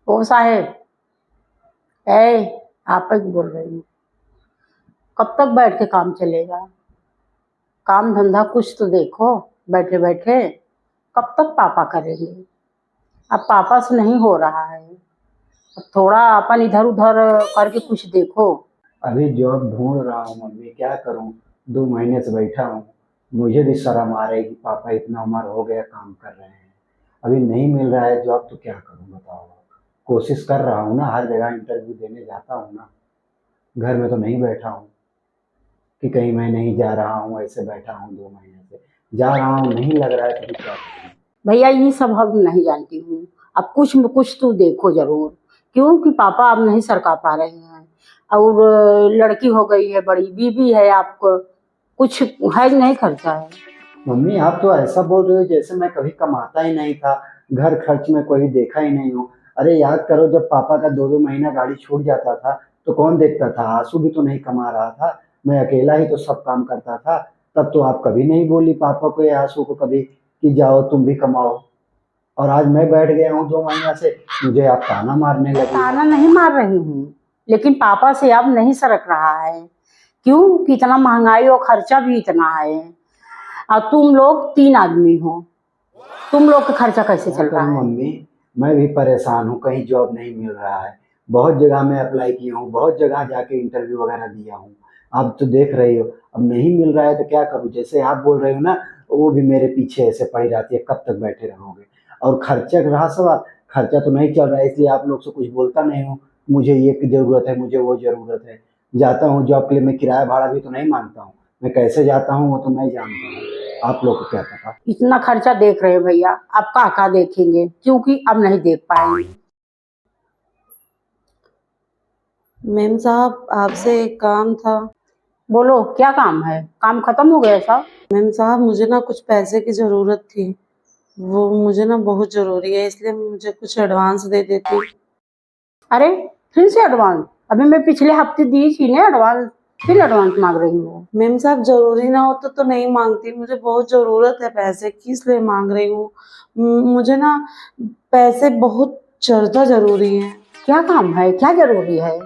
ओ साहेब, ए आप ही बोल रही हूँ। कब तक बैठ के काम चलेगा? काम धंधा कुछ तो देखो। बैठे बैठे कब तक पापा करेंगे? अब पापा से नहीं हो रहा है। अब थोड़ा अपन इधर उधर करके कुछ देखो। अभी जॉब ढूंढ रहा हूँ मम्मी, क्या करूँ। 2 महीने से बैठा हूँ। मुझे भी शर्म आ रही है कि पापा इतना उम्र हो गया काम कर रहे हैं, अभी नहीं मिल रहा है जॉब तो क्या करूँ बताओ। कोशिश कर रहा हूँ ना, हर जगह इंटरव्यू देने जाता हूँ ना। घर में तो नहीं बैठा हूँ कि कहीं मैं नहीं जा रहा हूँ, ऐसे बैठा हूँ 2 महीने से। जा रहा हूँ, नहीं लग रहा है तो फिर क्या करूँ। भैया ये सब हम नहीं जानती हूँ। अब कुछ न कुछ तो देखो जरूर, क्योंकि पापा अब नहीं सरका पा रहे हैं। और लड़की हो गई है, बड़ी बीबी है आपको, कुछ है नहीं खर्चा है। मम्मी आप तो ऐसा बोल रहे हो जैसे मैं कभी कमाता ही नहीं था, घर खर्च में कोई देखा ही नहीं हूँ। अरे याद करो, जब पापा का 2-2 महीना गाड़ी छूट जाता था तो कौन देखता था। आंसू भी तो नहीं कमा रहा था, मैं अकेला ही तो सब काम करता था। तब तो आप कभी नहीं बोली पापा को या आंसू को कभी कि जाओ तुम भी कमाओ। और आज मैं बैठ गया हूँ 2 महीना से, मुझे आप ताना मारने मैं लगी हो। ताना नहीं मार रही हूँ, लेकिन पापा से अब नहीं सरक रहा है। क्यों कि इतना महंगाई और खर्चा भी इतना है। और तुम लोग 3 आदमी हो, तुम लोग का खर्चा कैसे क्या चल करूं रहा है? मम्मी, मैं भी परेशान हूँ, कहीं जॉब नहीं मिल रहा है। बहुत जगह मैं अप्लाई किया हूँ, बहुत जगह जाके इंटरव्यू वगैरह दिया हूँ। आप तो देख रही हो, अब नहीं मिल रहा है तो क्या करूँ। जैसे आप बोल रहे हो ना, वो भी मेरे पीछे ऐसे पड़ी रहती है, कब तक बैठे रहोगे। और खर्चे का रहा सवाल, खर्चा तो नहीं चल रहा है, इसलिए आप लोग से कुछ बोलता नहीं हूँ। मुझे ये की जरूरत है, मुझे वो जरूरत है। जाता हूँ जॉब के लिए, मैं किराया भाड़ा भी तो नहीं मांगता हूँ। मैं कैसे जाता हूँ वो तो मैं जानता हूँ, आप लोग को क्या पता। इतना खर्चा देख रहे हैं भैया, अब का देखेंगे, क्योंकि अब नहीं देख पाएंगे। मेम साहब आपसे एक काम था। बोलो क्या काम है? काम खत्म हो गया सब? मेम साहब मुझे ना कुछ पैसे की ज़रूरत थी, वो मुझे ना बहुत ज़रूरी है, इसलिए मुझे कुछ एडवांस दे देती। अरे फिर से एडवांस? अभी मैं पिछले हफ्ते दी थी ना एडवांस, फिर एडवांस मांग रही हूँ। मेम साहब ज़रूरी ना हो तो नहीं मांगती, मुझे बहुत ज़रूरत है पैसे की, इसलिए मांग रही हूँ। मुझे ना पैसे बहुत ज़्यादा ज़रूरी हैं। क्या काम है, क्या जरूरी है?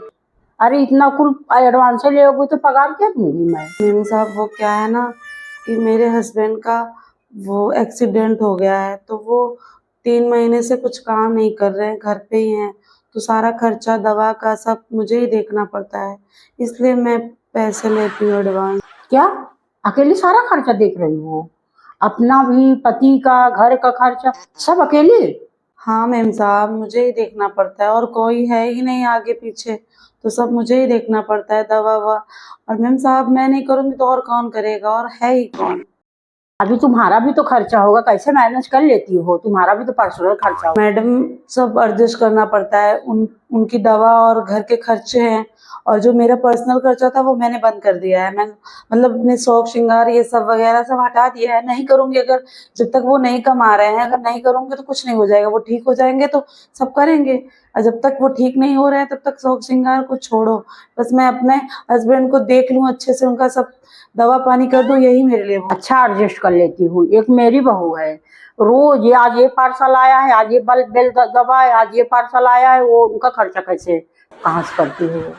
अरे इतना कुल एडवांस ले लोगे तो पगार क्या दूंगी मैं? मेम साहब वो क्या है ना कि मेरे हस्बैंड का वो एक्सीडेंट हो गया है, तो वो 3 महीने से कुछ काम नहीं कर रहे हैं, घर पे ही हैं। तो सारा खर्चा दवा का सब मुझे ही देखना पड़ता है, इसलिए मैं पैसे लेती हूँ एडवांस। क्या अकेले सारा खर्चा देख रही हो? अपना भी, पति का, घर का खर्चा, सब अकेले? हाँ मेम साहब मुझे ही देखना पड़ता है, और कोई है ही नहीं आगे पीछे, तो सब मुझे ही देखना पड़ता है, दवा ववा। और मेम साहब मैं नहीं करूँगी तो और कौन करेगा, और है ही कौन। अभी तुम्हारा भी तो खर्चा होगा, कैसे मैनेज कर लेती हो? तुम्हारा भी तो पर्सनल खर्चा होगा। मैडम सब एडजस्ट करना पड़ता है, उनकी दवा और घर के खर्चे हैं, और जो मेरा पर्सनल खर्चा था वो मैंने बंद कर दिया है। मैं मतलब अपने शौक श्रृंगार ये सब वगैरह सब हटा दिया है, नहीं करूँगी। अगर जब तक वो नहीं कमा रहे हैं, अगर नहीं करूँगी तो कुछ नहीं हो जाएगा। वो ठीक हो जाएंगे तो सब करेंगे, और जब तक वो ठीक नहीं हो रहे हैं तब तक शौक श्रृंगार को छोड़ो। बस मैं अपने हस्बैंड को देख लूँ अच्छे से, उनका सब दवा पानी कर दूँ, यही मेरे लिए बहुत। अच्छा एडजस्ट कर लेती हूँ। एक मेरी बहू है, रोज ये आज ये पार्सल आया है, आज ये बल बेल दबा है, आज ये पार्सल आया है, वो उनका खर्चा कैसे कहाँ से करती हो?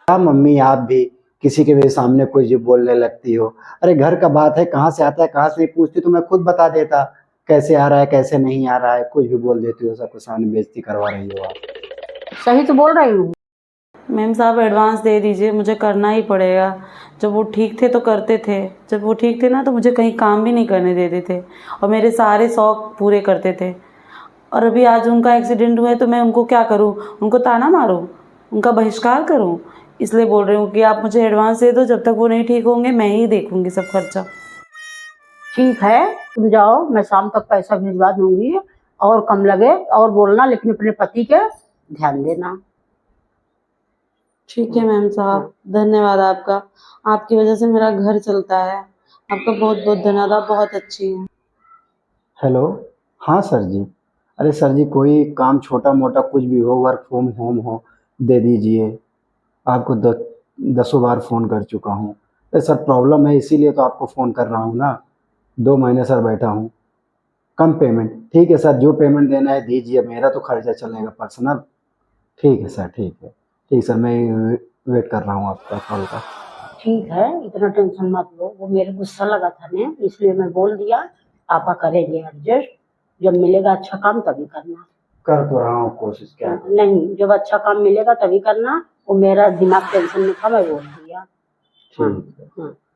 हाँ मम्मी, आप भी किसी के भी सामने कुछ भी बोलने लगती हो। अरे घर का बात है, कहाँ से आता है कहाँ से नहीं पूछती तो मैं खुद बता देता। कैसे आ रहा है कैसे नहीं आ रहा है, कुछ भी बोल देती हो, सबके सामने बेइज्जती करवा रही हो आप। सही तो बोल रही हूँ। मैम साहब एडवांस दे दीजिए, मुझे करना ही पड़ेगा। जब वो ठीक थे तो करते थे, जब वो ठीक थे ना तो मुझे कहीं काम भी नहीं करने देते थे, और मेरे सारे शौक पूरे करते थे। और अभी आज उनका एक्सीडेंट हुआ है तो मैं उनको क्या करूं, उनको ताना मारूं, उनका बहिष्कार करूं? इसलिए बोल रही हूँ कि आप मुझे एडवांस दे दो, जब तक वो नहीं ठीक होंगे मैं ही देखूंगी सब खर्चा। ठीक है, तुम जाओ, मैं शाम तक पैसा भिजवा दूंगी। और कम लगे और बोलना, लेकिन अपने पति के ध्यान देना। ठीक है मैम साहब, धन्यवाद आपका, आपकी वजह से मेरा घर चलता है। आपका बहुत बहुत धन्यवाद, आप बहुत अच्छी हैं। हेलो। हाँ सर जी। अरे सर जी, कोई काम छोटा मोटा कुछ भी हो, वर्क फ्रॉम होम हो, दे दीजिए। आपको 10 बार फ़ोन कर चुका हूँ। अरे सर प्रॉब्लम है, इसीलिए तो आपको फ़ोन कर रहा हूँ ना। 2 महीने सर बैठा हूँ। कम पेमेंट, ठीक है सर, जो पेमेंट देना है दीजिए, मेरा तो खर्चा चलेगा पर्सनल। ठीक है सर, ठीक है, ठीक सर, मैं वेट कर रहा हूँ आपका कॉल का। ठीक है, इतना टेंशन मत लो, वो मेरे गुस्सा लगा था ने, इसलिए मैं बोल दिया। आपा करेंगे एडजस्ट, जब मिलेगा अच्छा काम तभी करना। कर तो रहा हूँ कोशिश, क्या करूं। नहीं, जब अच्छा काम मिलेगा तभी करना। वो मेरा दिमाग टेंशन में था, मैं बोल दिया। हाँ, ठीक है। हाँ।